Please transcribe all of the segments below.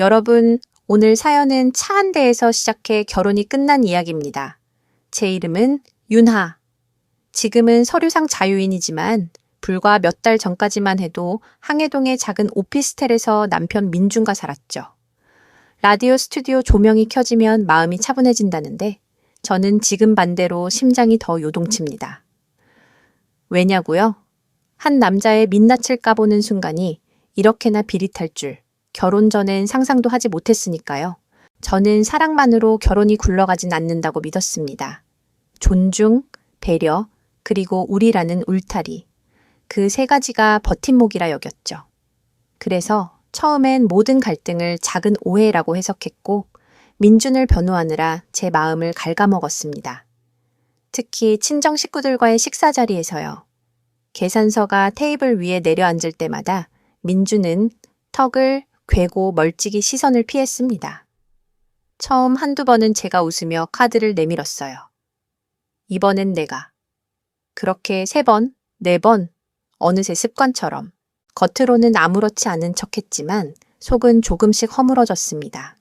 여러분, 오늘 사연은 차 한 대에서 시작해 결혼이 끝난 이야기입니다. 제 이름은 윤하. 지금은 서류상 자유인이지만 불과 몇 달 전까지만 해도 항해동의 작은 오피스텔에서 남편 민준과 살았죠. 라디오 스튜디오 조명이 켜지면 마음이 차분해진다는데 저는 지금 반대로 심장이 더 요동칩니다. 왜냐고요? 한 남자의 민낯을 까보는 순간이 이렇게나 비릿할 줄 결혼 전엔 상상도 하지 못했으니까요. 저는 사랑만으로 결혼이 굴러가진 않는다고 믿었습니다. 존중, 배려, 그리고 우리라는 울타리. 그 세 가지가 버팀목이라 여겼죠. 그래서 처음엔 모든 갈등을 작은 오해라고 해석했고 민준을 변호하느라 제 마음을 갉아먹었습니다. 특히 친정 식구들과의 식사 자리에서요. 계산서가 테이블 위에 내려앉을 때마다 민준은 턱을 괴고 멀찍이 시선을 피했습니다. 처음 한두 번은 제가 웃으며 카드를 내밀었어요. 이번엔 내가. 그렇게 3번, 4번, 어느새 습관처럼 겉으로는 아무렇지 않은 척했지만 속은 조금씩 허물어졌습니다.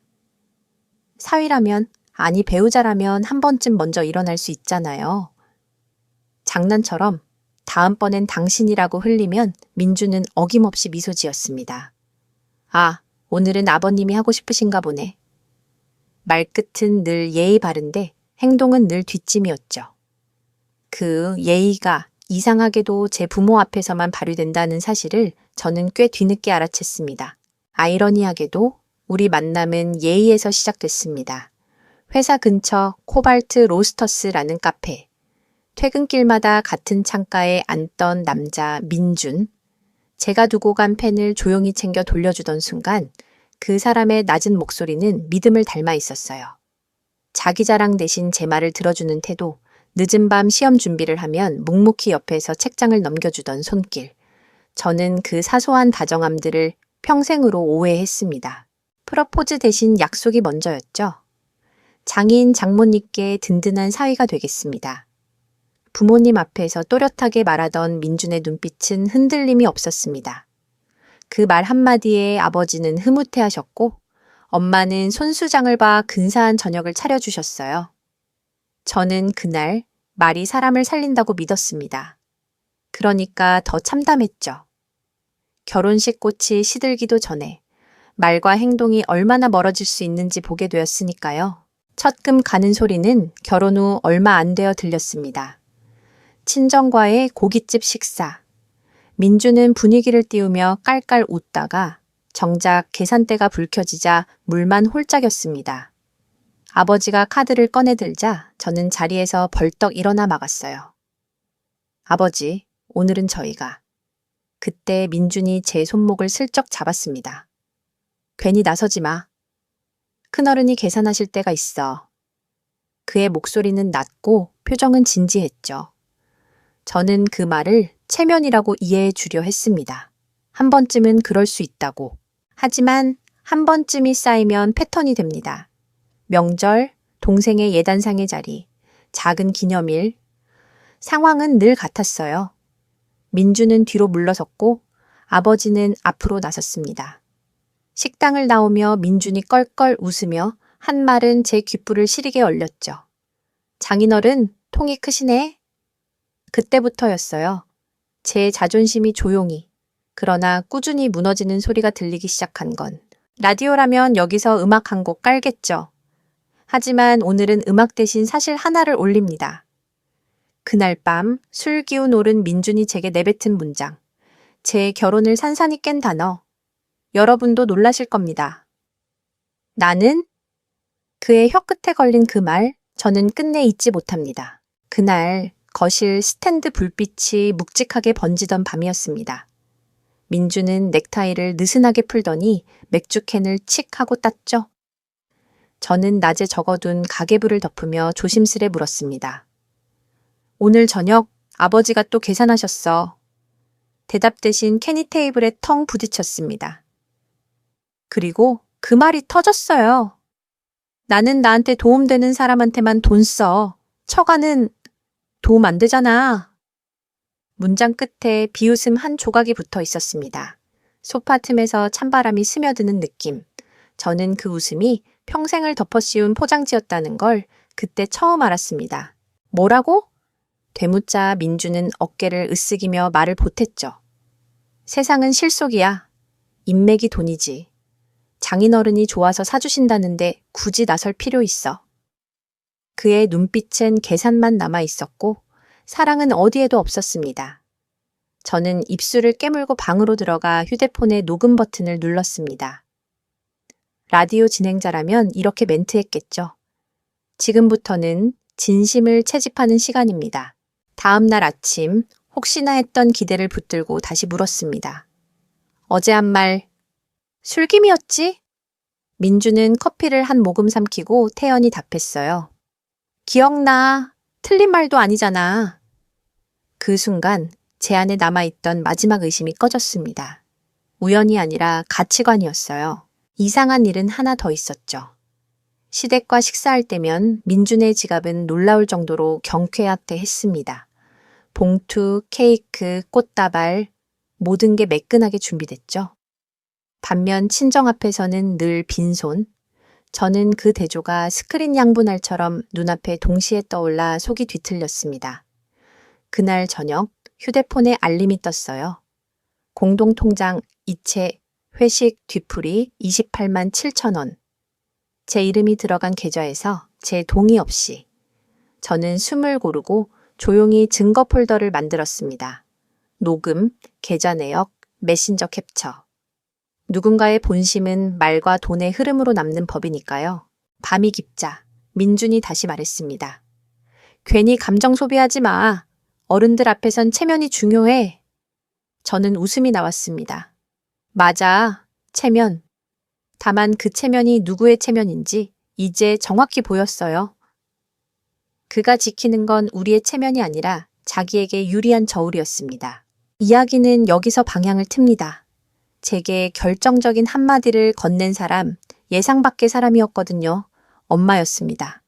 사위라면, 아니 배우자라면 한 번쯤 먼저 일어날 수 있잖아요. 장난처럼 다음번엔 당신이라고 흘리면 민주는 어김없이 미소 지었습니다. 아, 오늘은 아버님이 하고 싶으신가 보네. 말끝은 늘 예의 바른데 행동은 늘 뒷짐이었죠. 그 예의가 이상하게도 제 부모 앞에서만 발휘된다는 사실을 저는 꽤 뒤늦게 알아챘습니다. 아이러니하게도 우리 만남은 예의에서 시작됐습니다. 회사 근처 코발트 로스터스라는 카페. 퇴근길마다 같은 창가에 앉던 남자 민준. 제가 두고 간 펜을 조용히 챙겨 돌려주던 순간 그 사람의 낮은 목소리는 믿음을 닮아 있었어요. 자기 자랑 대신 제 말을 들어주는 태도, 늦은 밤 시험 준비를 하면 묵묵히 옆에서 책장을 넘겨주던 손길. 저는 그 사소한 다정함들을 평생으로 오해했습니다. 프러포즈 대신 약속이 먼저였죠. 장인 장모님께 든든한 사위가 되겠습니다. 부모님 앞에서 또렷하게 말하던 민준의 눈빛은 흔들림이 없었습니다. 그 말 한마디에 아버지는 흐뭇해하셨고 엄마는 손수장을 봐 근사한 저녁을 차려주셨어요. 저는 그날 말이 사람을 살린다고 믿었습니다. 그러니까 더 참담했죠. 결혼식 꽃이 시들기도 전에 말과 행동이 얼마나 멀어질 수 있는지 보게 되었으니까요. 첫금 가는 소리는 결혼 후 얼마 안 되어 들렸습니다. 친정과의 고깃집 식사. 민주는 분위기를 띄우며 깔깔 웃다가 정작 계산대가 불 켜지자 물만 홀짝였습니다. 아버지가 카드를 꺼내들자 저는 자리에서 벌떡 일어나 막았어요. 아버지, 오늘은 저희가. 그때 민준이 제 손목을 슬쩍 잡았습니다. 괜히 나서지 마. 큰어른이 계산하실 때가 있어. 그의 목소리는 낮고 표정은 진지했죠. 저는 그 말을 체면이라고 이해해 주려 했습니다. 한 번쯤은 그럴 수 있다고. 하지만 한 번쯤이 쌓이면 패턴이 됩니다. 명절, 동생의 예단상의 자리, 작은 기념일. 상황은 늘 같았어요. 민주는 뒤로 물러섰고 아버지는 앞으로 나섰습니다. 식당을 나오며 민준이 껄껄 웃으며 한 말은 제 귓불을 시리게 얼렸죠. 장인어른, 통이 크시네. 그때부터였어요. 제 자존심이 조용히, 그러나 꾸준히 무너지는 소리가 들리기 시작한 건 라디오라면 여기서 음악 한 곡 깔겠죠. 하지만 오늘은 음악 대신 사실 하나를 올립니다. 그날 밤 술 기운 오른 민준이 제게 내뱉은 문장. 제 결혼을 산산이 깬 단어. 여러분도 놀라실 겁니다. 나는? 그의 혀끝에 걸린 그 말, 저는 끝내 잊지 못합니다. 그날 거실 스탠드 불빛이 묵직하게 번지던 밤이었습니다. 민주는 넥타이를 느슨하게 풀더니 맥주캔을 칙 하고 땄죠. 저는 낮에 적어둔 가계부를 덮으며 조심스레 물었습니다. 오늘 저녁 아버지가 또 계산하셨어. 대답 대신 캐니 테이블에 텅 부딪혔습니다. 그리고 그 말이 터졌어요. 나는 나한테 도움되는 사람한테만 돈 써. 처가는 도움 안 되잖아. 문장 끝에 비웃음 한 조각이 붙어 있었습니다. 소파 틈에서 찬바람이 스며드는 느낌. 저는 그 웃음이 평생을 덮어씌운 포장지였다는 걸 그때 처음 알았습니다. 뭐라고? 되묻자 민주는 어깨를 으쓱이며 말을 보탰죠. 세상은 실속이야. 인맥이 돈이지. 장인어른이 좋아서 사주신다는데 굳이 나설 필요 있어. 그의 눈빛은 계산만 남아 있었고 사랑은 어디에도 없었습니다. 저는 입술을 깨물고 방으로 들어가 휴대폰의 녹음 버튼을 눌렀습니다. 라디오 진행자라면 이렇게 멘트했겠죠. 지금부터는 진심을 채집하는 시간입니다. 다음 날 아침 혹시나 했던 기대를 붙들고 다시 물었습니다. 어제 한 말 술김이었지? 민주는 커피를 한 모금 삼키고 태연히 답했어요. 기억나. 틀린 말도 아니잖아. 그 순간 제 안에 남아있던 마지막 의심이 꺼졌습니다. 우연이 아니라 가치관이었어요. 이상한 일은 하나 더 있었죠. 시댁과 식사할 때면 민준의 지갑은 놀라울 정도로 경쾌하대했습니다. 봉투, 케이크, 꽃다발, 모든 게 매끈하게 준비됐죠. 반면 친정 앞에서는 늘 빈손. 저는 그 대조가 스크린 양분알처럼 눈앞에 동시에 떠올라 속이 뒤틀렸습니다. 그날 저녁 휴대폰에 알림이 떴어요. 공동통장 이체 회식 뒤풀이 28만 7천 원. 제 이름이 들어간 계좌에서 제 동의 없이 저는 숨을 고르고 조용히 증거 폴더를 만들었습니다. 녹음, 계좌 내역, 메신저 캡처. 누군가의 본심은 말과 돈의 흐름으로 남는 법이니까요. 밤이 깊자 민준이 다시 말했습니다. 괜히 감정 소비하지 마. 어른들 앞에선 체면이 중요해. 저는 웃음이 나왔습니다. 맞아, 체면. 다만 그 체면이 누구의 체면인지 이제 정확히 보였어요. 그가 지키는 건 우리의 체면이 아니라 자기에게 유리한 저울이었습니다. 이야기는 여기서 방향을 틉니다. 제게 결정적인 한마디를 건넨 사람, 예상 밖의 사람이었거든요. 엄마였습니다.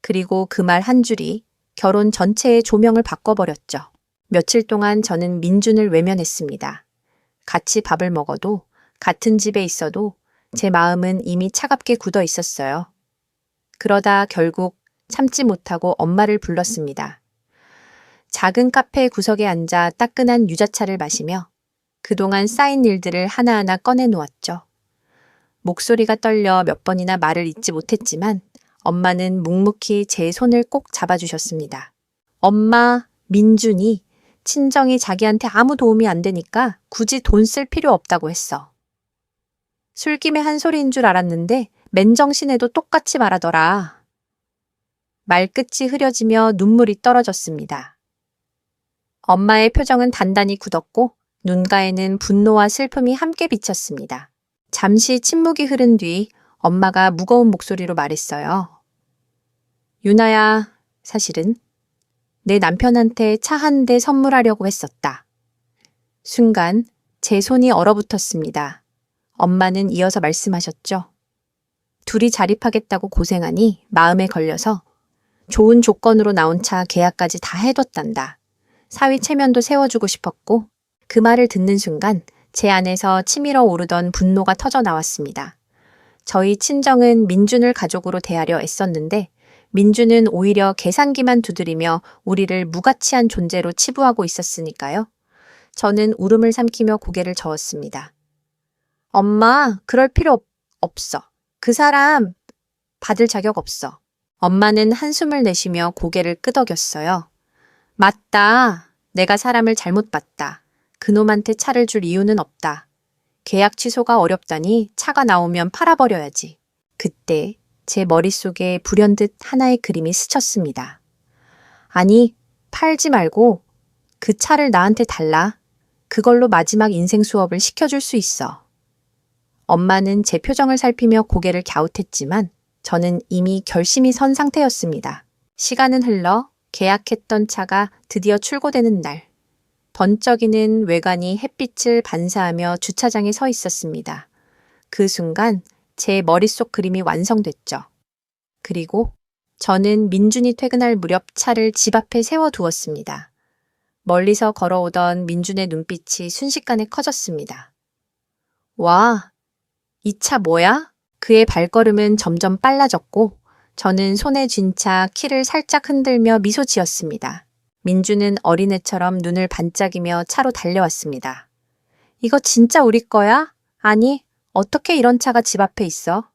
그리고 그 말 한 줄이 결혼 전체의 조명을 바꿔버렸죠. 며칠 동안 저는 민준을 외면했습니다. 같이 밥을 먹어도 같은 집에 있어도 제 마음은 이미 차갑게 굳어 있었어요. 그러다 결국 참지 못하고 엄마를 불렀습니다. 작은 카페 구석에 앉아 따끈한 유자차를 마시며 그동안 쌓인 일들을 하나하나 꺼내 놓았죠. 목소리가 떨려 몇 번이나 말을 잇지 못했지만 엄마는 묵묵히 제 손을 꼭 잡아주셨습니다. 엄마, 민준이 친정이 자기한테 아무 도움이 안 되니까 굳이 돈 쓸 필요 없다고 했어. 술김에 한 소리인 줄 알았는데 맨정신에도 똑같이 말하더라. 말끝이 흐려지며 눈물이 떨어졌습니다. 엄마의 표정은 단단히 굳었고 눈가에는 분노와 슬픔이 함께 비쳤습니다. 잠시 침묵이 흐른 뒤 엄마가 무거운 목소리로 말했어요. 유나야, 사실은 내 남편한테 차 한 대 선물하려고 했었다. 순간 제 손이 얼어붙었습니다. 엄마는 이어서 말씀하셨죠. 둘이 자립하겠다고 고생하니 마음에 걸려서 좋은 조건으로 나온 차 계약까지 다 해뒀단다. 사위 체면도 세워주고 싶었고 그 말을 듣는 순간 제 안에서 치밀어 오르던 분노가 터져 나왔습니다. 저희 친정은 민준을 가족으로 대하려 애썼는데 민준은 오히려 계산기만 두드리며 우리를 무가치한 존재로 치부하고 있었으니까요. 저는 울음을 삼키며 고개를 저었습니다. 엄마, 그럴 필요 없어. 그 사람 받을 자격 없어. 엄마는 한숨을 내쉬며 고개를 끄덕였어요. 맞다. 내가 사람을 잘못 봤다. 그놈한테 차를 줄 이유는 없다. 계약 취소가 어렵다니 차가 나오면 팔아버려야지. 그때 제 머릿속에 불현듯 하나의 그림이 스쳤습니다. 아니, 팔지 말고 그 차를 나한테 달라. 그걸로 마지막 인생 수업을 시켜줄 수 있어. 엄마는 제 표정을 살피며 고개를 갸웃했지만 저는 이미 결심이 선 상태였습니다. 시간은 흘러 계약했던 차가 드디어 출고되는 날. 번쩍이는 외관이 햇빛을 반사하며 주차장에 서 있었습니다. 그 순간 제 머릿속 그림이 완성됐죠. 그리고 저는 민준이 퇴근할 무렵 차를 집 앞에 세워두었습니다. 멀리서 걸어오던 민준의 눈빛이 순식간에 커졌습니다. 와, 이 차 뭐야? 그의 발걸음은 점점 빨라졌고 저는 손에 쥔 채 키를 살짝 흔들며 미소 지었습니다. 민주는 어린애처럼 눈을 반짝이며 차로 달려왔습니다. 이거 진짜 우리 거야? 아니, 어떻게 이런 차가 집 앞에 있어?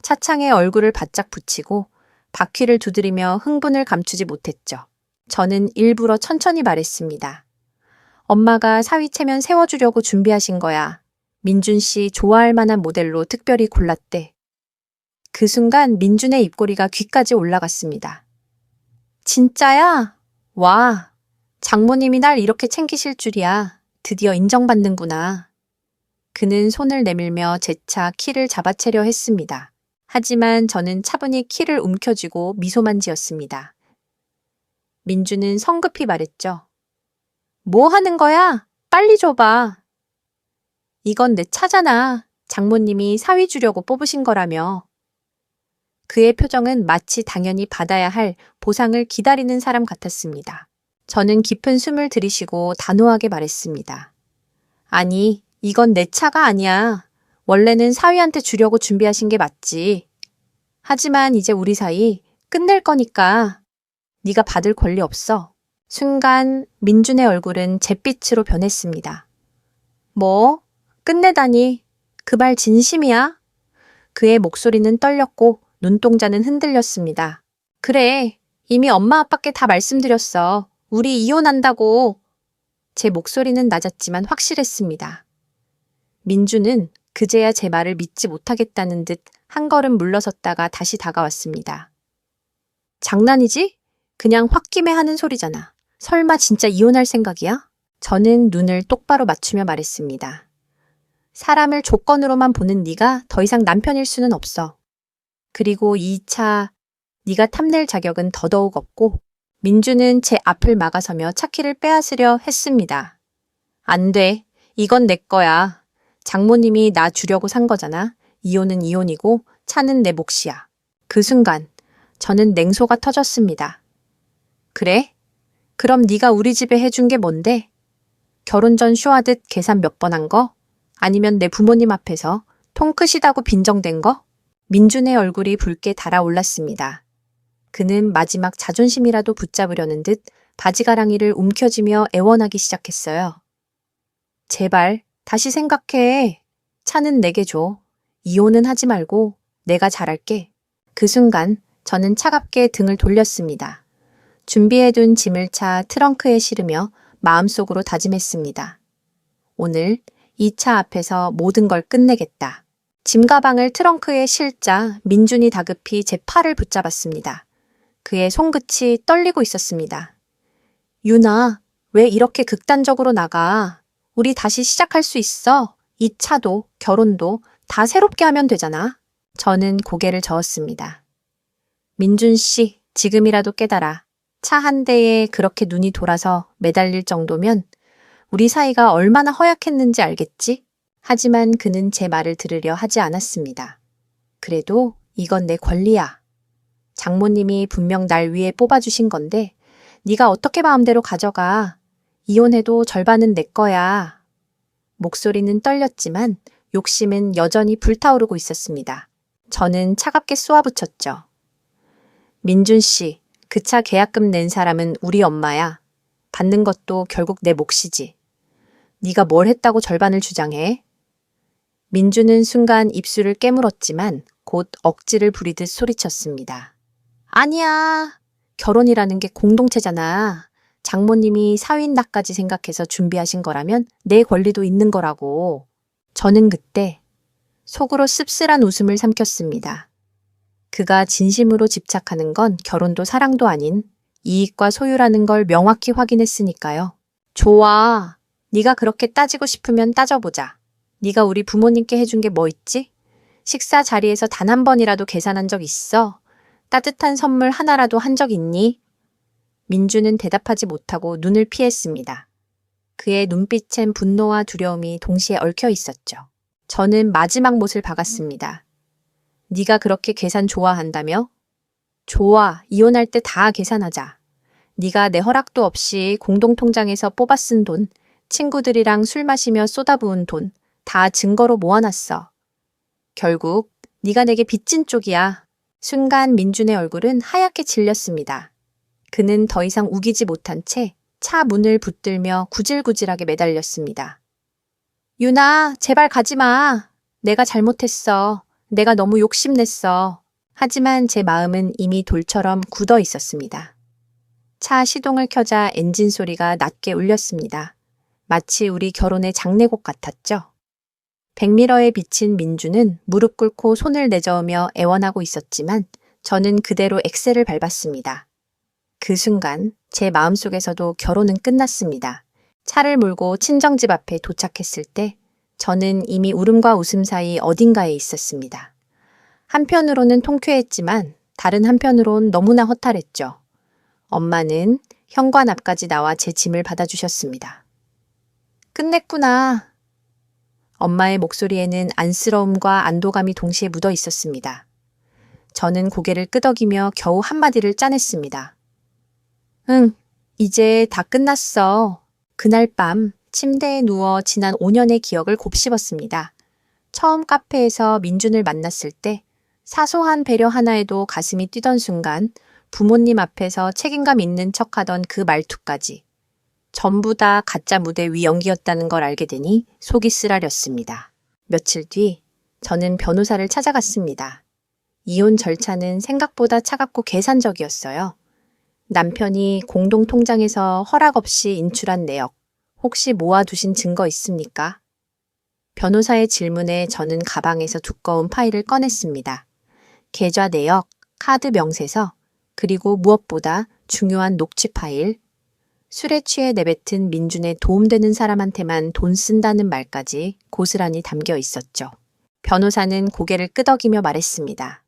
차창에 얼굴을 바짝 붙이고 바퀴를 두드리며 흥분을 감추지 못했죠. 저는 일부러 천천히 말했습니다. 엄마가 사위 체면 세워주려고 준비하신 거야. 민준 씨 좋아할 만한 모델로 특별히 골랐대. 그 순간 민준의 입꼬리가 귀까지 올라갔습니다. 진짜야? 와, 장모님이 날 이렇게 챙기실 줄이야. 드디어 인정받는구나. 그는 손을 내밀며 제 차 키를 잡아채려 했습니다. 하지만 저는 차분히 키를 움켜쥐고 미소만 지었습니다. 민주는 성급히 말했죠. 뭐 하는 거야? 빨리 줘봐. 이건 내 차잖아. 장모님이 사위 주려고 뽑으신 거라며. 그의 표정은 마치 당연히 받아야 할 보상을 기다리는 사람 같았습니다. 저는 깊은 숨을 들이쉬고 단호하게 말했습니다. 아니, 이건 내 차가 아니야. 원래는 사위한테 주려고 준비하신 게 맞지. 하지만 이제 우리 사이 끝낼 거니까 네가 받을 권리 없어. 순간 민준의 얼굴은 잿빛으로 변했습니다. 뭐? 끝내다니. 그 말 진심이야? 그의 목소리는 떨렸고 눈동자는 흔들렸습니다. 그래, 이미 엄마 아빠께 다 말씀드렸어. 우리 이혼한다고. 제 목소리는 낮았지만 확실했습니다. 민주는 그제야 제 말을 믿지 못하겠다는 듯 한 걸음 물러섰다가 다시 다가왔습니다. 장난이지? 그냥 홧김에 하는 소리잖아. 설마 진짜 이혼할 생각이야? 저는 눈을 똑바로 맞추며 말했습니다. 사람을 조건으로만 보는 네가 더 이상 남편일 수는 없어. 그리고 이 차 네가 탐낼 자격은 더더욱 없고 민주는 제 앞을 막아서며 차키를 빼앗으려 했습니다. 안 돼. 이건 내 거야. 장모님이 나 주려고 산 거잖아. 이혼은 이혼이고 차는 내 몫이야. 그 순간 저는 냉소가 터졌습니다. 그래? 그럼 네가 우리 집에 해준 게 뭔데? 결혼 전 쇼하듯 계산 몇 번 한 거? 아니면 내 부모님 앞에서 통 크시다고 빈정된 거? 민준의 얼굴이 붉게 달아올랐습니다. 그는 마지막 자존심이라도 붙잡으려는 듯 바지가랑이를 움켜쥐며 애원하기 시작했어요. 제발 다시 생각해. 차는 내게 줘. 이혼은 하지 말고 내가 잘할게. 그 순간 저는 차갑게 등을 돌렸습니다. 준비해둔 짐을 차 트렁크에 실으며 마음속으로 다짐했습니다. 오늘 이 차 앞에서 모든 걸 끝내겠다. 짐가방을 트렁크에 실자 민준이 다급히 제 팔을 붙잡았습니다. 그의 손끝이 떨리고 있었습니다. 유나, 왜 이렇게 극단적으로 나가? 우리 다시 시작할 수 있어. 이 차도 결혼도 다 새롭게 하면 되잖아. 저는 고개를 저었습니다. 민준 씨, 지금이라도 깨달아. 차 한 대에 그렇게 눈이 돌아서 매달릴 정도면 우리 사이가 얼마나 허약했는지 알겠지? 하지만 그는 제 말을 들으려 하지 않았습니다. 그래도 이건 내 권리야. 장모님이 분명 날 위해 뽑아주신 건데 네가 어떻게 마음대로 가져가. 이혼해도 절반은 내 거야. 목소리는 떨렸지만 욕심은 여전히 불타오르고 있었습니다. 저는 차갑게 쏘아붙였죠. 민준 씨, 그 차 계약금 낸 사람은 우리 엄마야. 받는 것도 결국 내 몫이지. 네가 뭘 했다고 절반을 주장해? 민준은 순간 입술을 깨물었지만 곧 억지를 부리듯 소리쳤습니다. 아니야. 결혼이라는 게 공동체잖아. 장모님이 사윈다까지 생각해서 준비하신 거라면 내 권리도 있는 거라고. 저는 그때 속으로 씁쓸한 웃음을 삼켰습니다. 그가 진심으로 집착하는 건 결혼도 사랑도 아닌 이익과 소유라는 걸 명확히 확인했으니까요. 좋아. 네가 그렇게 따지고 싶으면 따져보자. 네가 우리 부모님께 해준 게 뭐 있지? 식사 자리에서 단 한 번이라도 계산한 적 있어? 따뜻한 선물 하나라도 한 적 있니? 민주는 대답하지 못하고 눈을 피했습니다. 그의 눈빛엔 분노와 두려움이 동시에 얽혀 있었죠. 저는 마지막 못을 박았습니다. 네가 그렇게 계산 좋아한다며? 좋아, 이혼할 때 다 계산하자. 네가 내 허락도 없이 공동통장에서 뽑아 쓴 돈, 친구들이랑 술 마시며 쏟아부은 돈, 다 증거로 모아놨어. 결국 네가 내게 빚진 쪽이야. 순간 민준의 얼굴은 하얗게 질렸습니다. 그는 더 이상 우기지 못한 채 차 문을 붙들며 구질구질하게 매달렸습니다. 윤아, 제발 가지 마. 내가 잘못했어. 내가 너무 욕심냈어. 하지만 제 마음은 이미 돌처럼 굳어 있었습니다. 차 시동을 켜자 엔진 소리가 낮게 울렸습니다. 마치 우리 결혼의 장례곡 같았죠. 백미러에 비친 민주는 무릎 꿇고 손을 내저으며 애원하고 있었지만 저는 그대로 엑셀을 밟았습니다. 그 순간 제 마음속에서도 결혼은 끝났습니다. 차를 몰고 친정집 앞에 도착했을 때 저는 이미 울음과 웃음 사이 어딘가에 있었습니다. 한편으로는 통쾌했지만 다른 한편으론 너무나 허탈했죠. 엄마는 현관 앞까지 나와 제 짐을 받아주셨습니다. 끝냈구나. 엄마의 목소리에는 안쓰러움과 안도감이 동시에 묻어 있었습니다. 저는 고개를 끄덕이며 겨우 한마디를 짜냈습니다. 응, 이제 다 끝났어. 그날 밤 침대에 누워 지난 5년의 기억을 곱씹었습니다. 처음 카페에서 민준을 만났을 때 사소한 배려 하나에도 가슴이 뛰던 순간 부모님 앞에서 책임감 있는 척하던 그 말투까지 전부 다 가짜 무대 위 연기였다는 걸 알게 되니 속이 쓰라렸습니다. 며칠 뒤 저는 변호사를 찾아갔습니다. 이혼 절차는 생각보다 차갑고 계산적이었어요. 남편이 공동통장에서 허락 없이 인출한 내역, 혹시 모아두신 증거 있습니까? 변호사의 질문에 저는 가방에서 두꺼운 파일을 꺼냈습니다. 계좌 내역, 카드 명세서, 그리고 무엇보다 중요한 녹취 파일, 술에 취해 내뱉은 민준에 도움되는 사람한테만 돈 쓴다는 말까지 고스란히 담겨 있었죠. 변호사는 고개를 끄덕이며 말했습니다.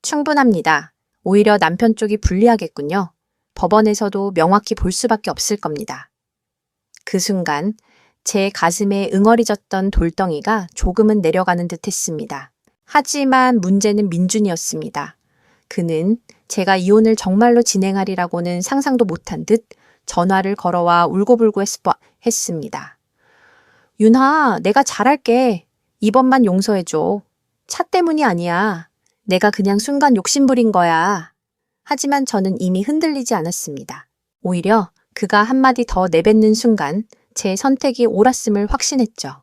충분합니다. 오히려 남편 쪽이 불리하겠군요. 법원에서도 명확히 볼 수밖에 없을 겁니다. 그 순간 제 가슴에 응어리졌던 돌덩이가 조금은 내려가는 듯 했습니다. 하지만 문제는 민준이었습니다. 그는 제가 이혼을 정말로 진행하리라고는 상상도 못한 듯 전화를 걸어와 울고불고 했습니다. 윤하, 내가 잘할게. 이번만 용서해줘. 차 때문이 아니야. 내가 그냥 순간 욕심부린 거야. 하지만 저는 이미 흔들리지 않았습니다. 오히려 그가 한마디 더 내뱉는 순간 제 선택이 옳았음을 확신했죠.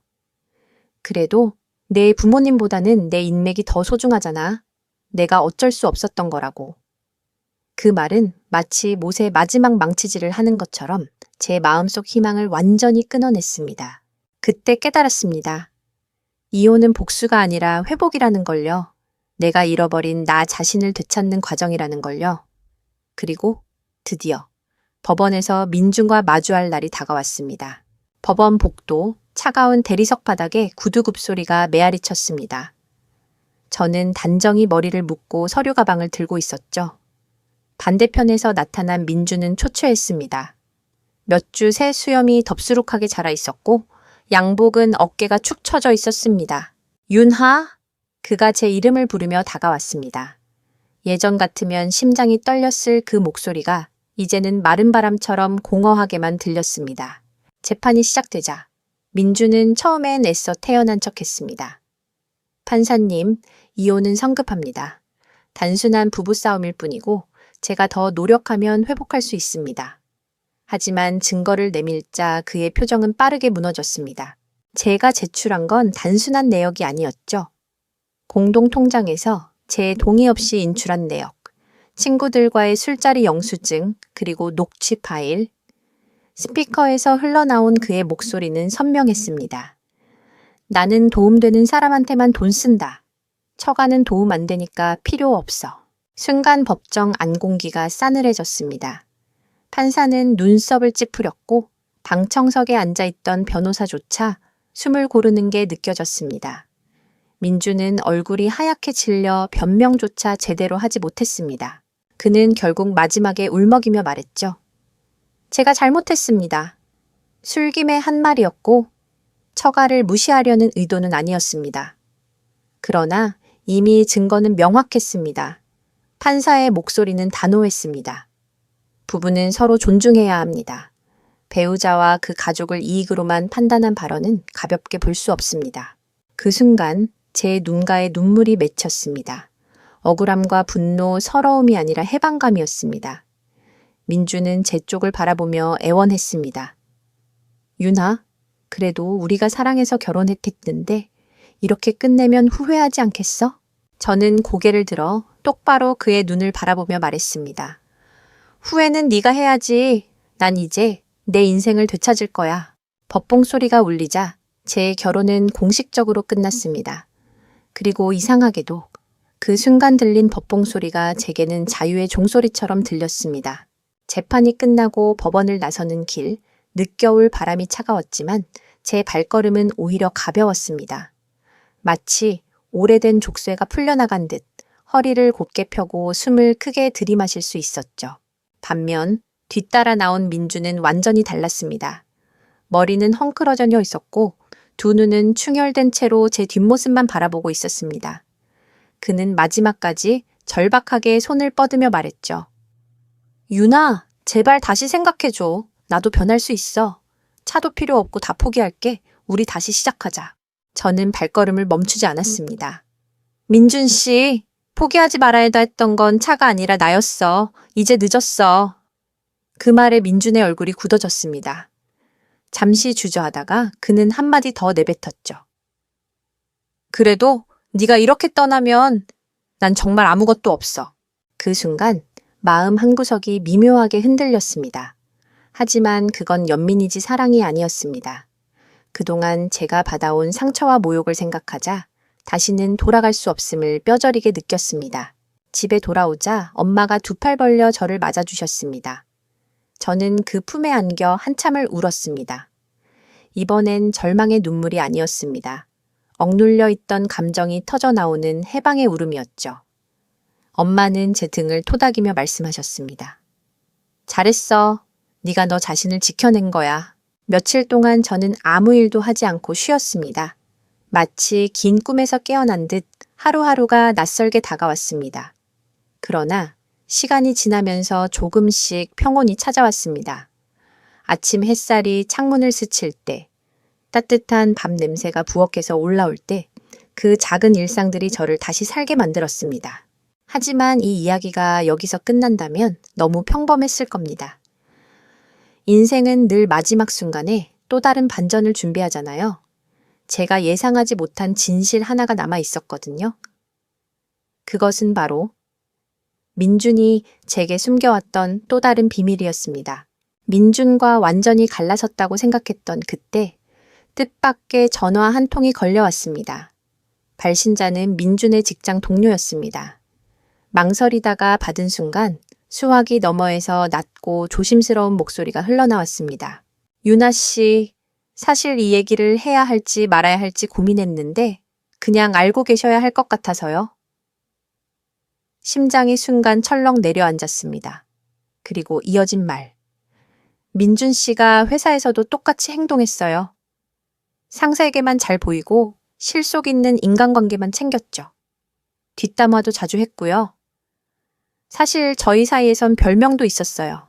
그래도 내 부모님보다는 내 인맥이 더 소중하잖아. 내가 어쩔 수 없었던 거라고. 그 말은 마치 못의 마지막 망치질을 하는 것처럼 제 마음속 희망을 완전히 끊어냈습니다. 그때 깨달았습니다. 이혼은 복수가 아니라 회복이라는 걸요. 내가 잃어버린 나 자신을 되찾는 과정이라는 걸요. 그리고 드디어 법원에서 민준과 마주할 날이 다가왔습니다. 법원 복도 차가운 대리석 바닥에 구두굽 소리가 메아리 쳤습니다. 저는 단정히 머리를 묶고 서류 가방을 들고 있었죠. 반대편에서 나타난 민준은 초췌했습니다. 몇 주 새 수염이 덥수룩하게 자라 있었고 양복은 어깨가 축 처져 있었습니다. 윤하? 그가 제 이름을 부르며 다가왔습니다. 예전 같으면 심장이 떨렸을 그 목소리가 이제는 마른 바람처럼 공허하게만 들렸습니다. 재판이 시작되자 민주는 처음엔 애써 태연한 척했습니다. 판사님, 이혼은 성급합니다. 단순한 부부싸움일 뿐이고 제가 더 노력하면 회복할 수 있습니다. 하지만 증거를 내밀자 그의 표정은 빠르게 무너졌습니다. 제가 제출한 건 단순한 내역이 아니었죠. 공동통장에서 제 동의 없이 인출한 내역, 친구들과의 술자리 영수증, 그리고 녹취 파일, 스피커에서 흘러나온 그의 목소리는 선명했습니다. 나는 도움되는 사람한테만 돈 쓴다. 처가는 도움 안 되니까 필요 없어. 순간 법정 안공기가 싸늘해졌습니다. 판사는 눈썹을 찌푸렸고 방청석에 앉아있던 변호사조차 숨을 고르는 게 느껴졌습니다. 민주는 얼굴이 하얗게 질려 변명조차 제대로 하지 못했습니다. 그는 결국 마지막에 울먹이며 말했죠. 제가 잘못했습니다. 술김의 한 말이었고 처가를 무시하려는 의도는 아니었습니다. 그러나 이미 증거는 명확했습니다. 판사의 목소리는 단호했습니다. 부부는 서로 존중해야 합니다. 배우자와 그 가족을 이익으로만 판단한 발언은 가볍게 볼 수 없습니다. 그 순간 제 눈가에 눈물이 맺혔습니다. 억울함과 분노, 서러움이 아니라 해방감이었습니다. 민주는 제 쪽을 바라보며 애원했습니다. 윤아, 그래도 우리가 사랑해서 결혼했는데 이렇게 끝내면 후회하지 않겠어? 저는 고개를 들어 똑바로 그의 눈을 바라보며 말했습니다. 후회는 네가 해야지. 난 이제 내 인생을 되찾을 거야. 법봉 소리가 울리자 제 결혼은 공식적으로 끝났습니다. 그리고 이상하게도 그 순간 들린 법봉 소리가 제게는 자유의 종소리처럼 들렸습니다. 재판이 끝나고 법원을 나서는 길, 늦겨울 바람이 차가웠지만 제 발걸음은 오히려 가벼웠습니다. 마치 오래된 족쇄가 풀려나간 듯 허리를 곧게 펴고 숨을 크게 들이마실 수 있었죠. 반면 뒤따라 나온 민주는 완전히 달랐습니다. 머리는 헝클어져 있었고 두 눈은 충혈된 채로 제 뒷모습만 바라보고 있었습니다. 그는 마지막까지 절박하게 손을 뻗으며 말했죠. 윤아, 제발 다시 생각해줘. 나도 변할 수 있어. 차도 필요 없고 다 포기할게. 우리 다시 시작하자. 저는 발걸음을 멈추지 않았습니다. 민준 씨, 포기하지 말아야 했던 건 차가 아니라 나였어. 이제 늦었어. 그 말에 민준의 얼굴이 굳어졌습니다. 잠시 주저하다가 그는 한마디 더 내뱉었죠. 그래도 네가 이렇게 떠나면 난 정말 아무것도 없어. 그 순간 마음 한구석이 미묘하게 흔들렸습니다. 하지만 그건 연민이지 사랑이 아니었습니다. 그동안 제가 받아온 상처와 모욕을 생각하자 다시는 돌아갈 수 없음을 뼈저리게 느꼈습니다. 집에 돌아오자 엄마가 두 팔 벌려 저를 맞아주셨습니다. 저는 그 품에 안겨 한참을 울었습니다. 이번엔 절망의 눈물이 아니었습니다. 억눌려 있던 감정이 터져나오는 해방의 울음이었죠. 엄마는 제 등을 토닥이며 말씀하셨습니다. 잘했어. 네가 너 자신을 지켜낸 거야. 며칠 동안 저는 아무 일도 하지 않고 쉬었습니다. 마치 긴 꿈에서 깨어난 듯 하루하루가 낯설게 다가왔습니다. 그러나 시간이 지나면서 조금씩 평온이 찾아왔습니다. 아침 햇살이 창문을 스칠 때, 따뜻한 밤 냄새가 부엌에서 올라올 때, 그 작은 일상들이 저를 다시 살게 만들었습니다. 하지만 이 이야기가 여기서 끝난다면 너무 평범했을 겁니다. 인생은 늘 마지막 순간에 또 다른 반전을 준비하잖아요. 제가 예상하지 못한 진실 하나가 남아 있었거든요. 그것은 바로 민준이 제게 숨겨왔던 또 다른 비밀이었습니다. 민준과 완전히 갈라섰다고 생각했던 그때 뜻밖의 전화 한 통이 걸려왔습니다. 발신자는 민준의 직장 동료였습니다. 망설이다가 받은 순간 수화기 너머에서 낮고 조심스러운 목소리가 흘러나왔습니다. 윤아 씨, 사실 이 얘기를 해야 할지 말아야 할지 고민했는데 그냥 알고 계셔야 할 것 같아서요. 심장이 순간 철렁 내려앉았습니다. 그리고 이어진 말. 민준 씨가 회사에서도 똑같이 행동했어요. 상사에게만 잘 보이고 실속 있는 인간관계만 챙겼죠. 뒷담화도 자주 했고요. 사실 저희 사이에선 별명도 있었어요.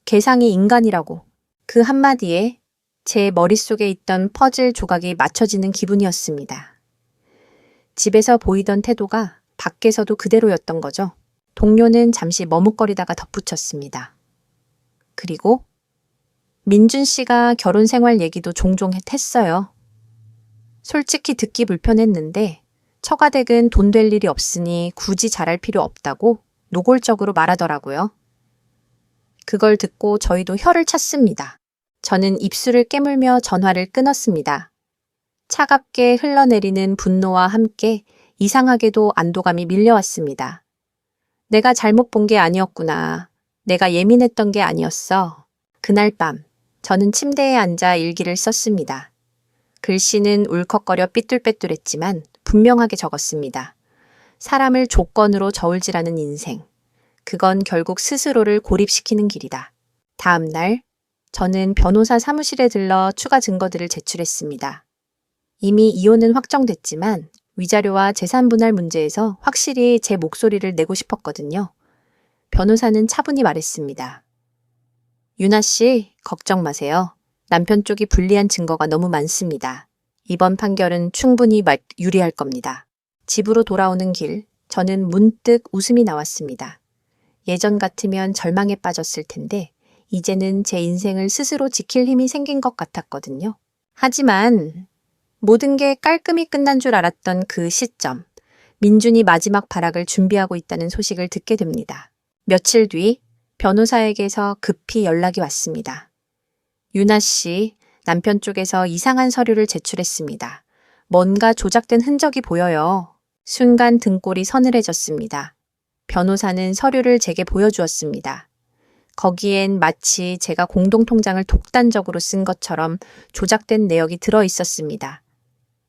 개상이 인간이라고. 그 한마디에 제 머릿속에 있던 퍼즐 조각이 맞춰지는 기분이었습니다. 집에서 보이던 태도가 밖에서도 그대로였던 거죠. 동료는 잠시 머뭇거리다가 덧붙였습니다. 그리고 민준 씨가 결혼 생활 얘기도 종종 했어요. 솔직히 듣기 불편했는데 처가댁은 돈 될 일이 없으니 굳이 잘할 필요 없다고 노골적으로 말하더라고요. 그걸 듣고 저희도 혀를 찼습니다. 저는 입술을 깨물며 전화를 끊었습니다. 차갑게 흘러내리는 분노와 함께 이상하게도 안도감이 밀려왔습니다. 내가 잘못 본 게 아니었구나. 내가 예민했던 게 아니었어. 그날 밤 저는 침대에 앉아 일기를 썼습니다. 글씨는 울컥거려 삐뚤빼뚤했지만 분명하게 적었습니다. 사람을 조건으로 저울질하는 인생. 그건 결국 스스로를 고립시키는 길이다. 다음 날 저는 변호사 사무실에 들러 추가 증거들을 제출했습니다. 이미 이혼은 확정됐지만 위자료와 재산 분할 문제에서 확실히 제 목소리를 내고 싶었거든요. 변호사는 차분히 말했습니다. 윤아 씨, 걱정 마세요. 남편 쪽이 불리한 증거가 너무 많습니다. 이번 판결은 충분히 유리할 겁니다. 집으로 돌아오는 길, 저는 문득 웃음이 나왔습니다. 예전 같으면 절망에 빠졌을 텐데 이제는 제 인생을 스스로 지킬 힘이 생긴 것 같았거든요. 하지만 모든 게 깔끔히 끝난 줄 알았던 그 시점, 민준이 마지막 발악을 준비하고 있다는 소식을 듣게 됩니다. 며칠 뒤 변호사에게서 급히 연락이 왔습니다. 유나 씨, 남편 쪽에서 이상한 서류를 제출했습니다. 뭔가 조작된 흔적이 보여요. 순간 등골이 서늘해졌습니다. 변호사는 서류를 제게 보여주었습니다. 거기엔 마치 제가 공동통장을 독단적으로 쓴 것처럼 조작된 내역이 들어 있었습니다.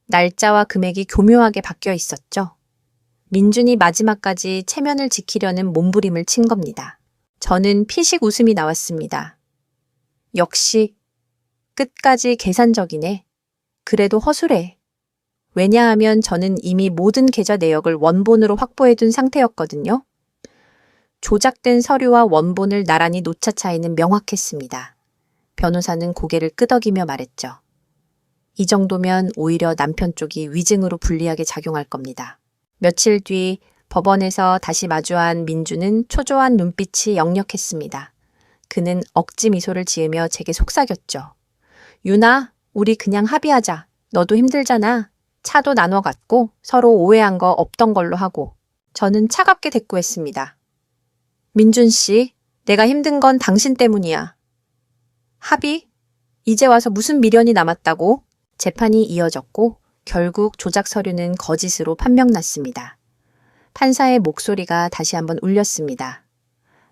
날짜와 금액이 교묘하게 바뀌어 있었죠. 민준이 마지막까지 체면을 지키려는 몸부림을 친 겁니다. 저는 피식 웃음이 나왔습니다. 역시 끝까지 계산적이네. 그래도 허술해. 왜냐하면 저는 이미 모든 계좌 내역을 원본으로 확보해둔 상태였거든요. 조작된 서류와 원본을 나란히 놓자 차이는 명확했습니다. 변호사는 고개를 끄덕이며 말했죠. 이 정도면 오히려 남편 쪽이 위증으로 불리하게 작용할 겁니다. 며칠 뒤 법원에서 다시 마주한 민주는 초조한 눈빛이 역력했습니다. 그는 억지 미소를 지으며 제게 속삭였죠. 유나, 우리 그냥 합의하자. 너도 힘들잖아. 차도 나눠 갖고 서로 오해한 거 없던 걸로 하고. 저는 차갑게 대꾸했습니다. 민준 씨, 내가 힘든 건 당신 때문이야. 합의? 이제 와서 무슨 미련이 남았다고? 재판이 이어졌고 결국 조작 서류는 거짓으로 판명났습니다. 판사의 목소리가 다시 한번 울렸습니다.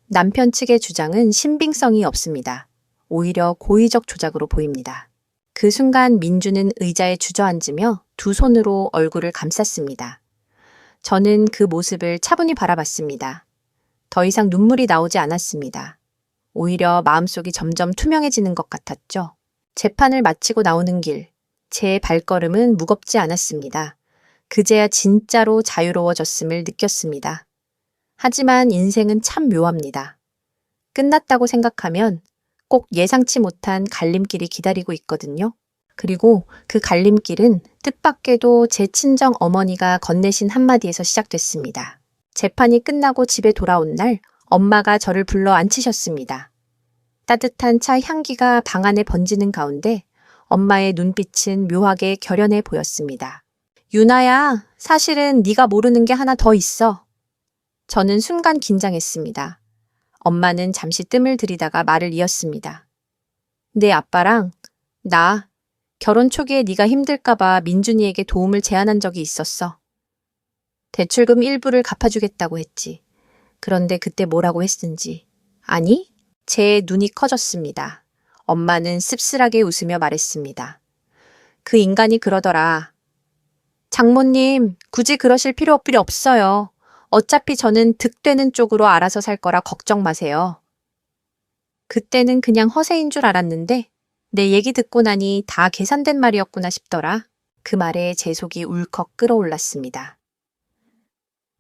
남편 측의 주장은 신빙성이 없습니다. 오히려 고의적 조작으로 보입니다. 그 순간 민주는 의자에 주저앉으며 두 손으로 얼굴을 감쌌습니다. 저는 그 모습을 차분히 바라봤습니다. 더 이상 눈물이 나오지 않았습니다. 오히려 마음속이 점점 투명해지는 것 같았죠. 재판을 마치고 나오는 길, 제 발걸음은 무겁지 않았습니다. 그제야 진짜로 자유로워졌음을 느꼈습니다. 하지만 인생은 참 묘합니다. 끝났다고 생각하면 꼭 예상치 못한 갈림길이 기다리고 있거든요. 그리고 그 갈림길은 뜻밖에도 제 친정 어머니가 건네신 한마디에서 시작됐습니다. 재판이 끝나고 집에 돌아온 날 엄마가 저를 불러 앉히셨습니다. 따뜻한 차 향기가 방 안에 번지는 가운데 엄마의 눈빛은 묘하게 결연해 보였습니다. 유나야, 사실은 네가 모르는 게 하나 더 있어. 저는 순간 긴장했습니다. 엄마는 잠시 뜸을 들이다가 말을 이었습니다. 내 아빠랑 나 결혼 초기에 네가 힘들까봐 민준이에게 도움을 제안한 적이 있었어. 대출금 일부를 갚아주겠다고 했지. 그런데 그때 뭐라고 했는지. 아니? 제 눈이 커졌습니다. 엄마는 씁쓸하게 웃으며 말했습니다. 그 인간이 그러더라. 장모님, 굳이 그러실 필요 없어요. 어차피 저는 득되는 쪽으로 알아서 살 거라 걱정 마세요. 그때는 그냥 허세인 줄 알았는데 내 얘기 듣고 나니 다 계산된 말이었구나 싶더라. 그 말에 제 속이 울컥 끓어올랐습니다.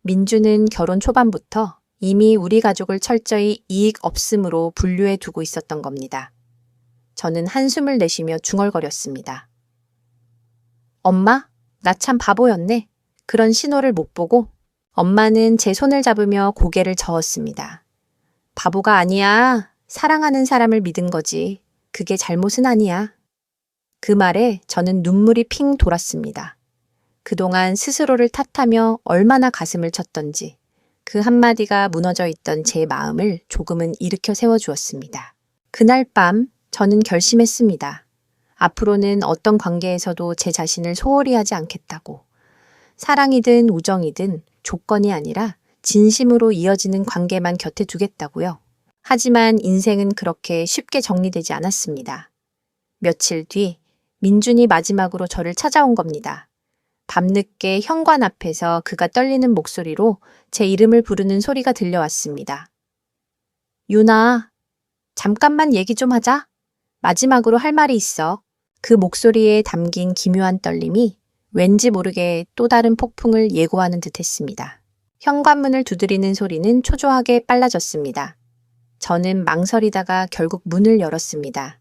민주는 결혼 초반부터 이미 우리 가족을 철저히 이익 없음으로 분류해 두고 있었던 겁니다. 저는 한숨을 내쉬며 중얼거렸습니다. 엄마, 나 참 바보였네. 그런 신호를 못 보고. 엄마는 제 손을 잡으며 고개를 저었습니다. 바보가 아니야. 사랑하는 사람을 믿은 거지. 그게 잘못은 아니야. 그 말에 저는 눈물이 핑 돌았습니다. 그동안 스스로를 탓하며 얼마나 가슴을 쳤던지 그 한마디가 무너져 있던 제 마음을 조금은 일으켜 세워주었습니다. 그날 밤 저는 결심했습니다. 앞으로는 어떤 관계에서도 제 자신을 소홀히 하지 않겠다고. 사랑이든 우정이든 조건이 아니라 진심으로 이어지는 관계만 곁에 두겠다고요. 하지만 인생은 그렇게 쉽게 정리되지 않았습니다. 며칠 뒤 민준이 마지막으로 저를 찾아온 겁니다. 밤늦게 현관 앞에서 그가 떨리는 목소리로 제 이름을 부르는 소리가 들려왔습니다. 유나, 잠깐만 얘기 좀 하자. 마지막으로 할 말이 있어. 그 목소리에 담긴 기묘한 떨림이 왠지 모르게 또 다른 폭풍을 예고하는 듯 했습니다. 현관문을 두드리는 소리는 초조하게 빨라졌습니다. 저는 망설이다가 결국 문을 열었습니다.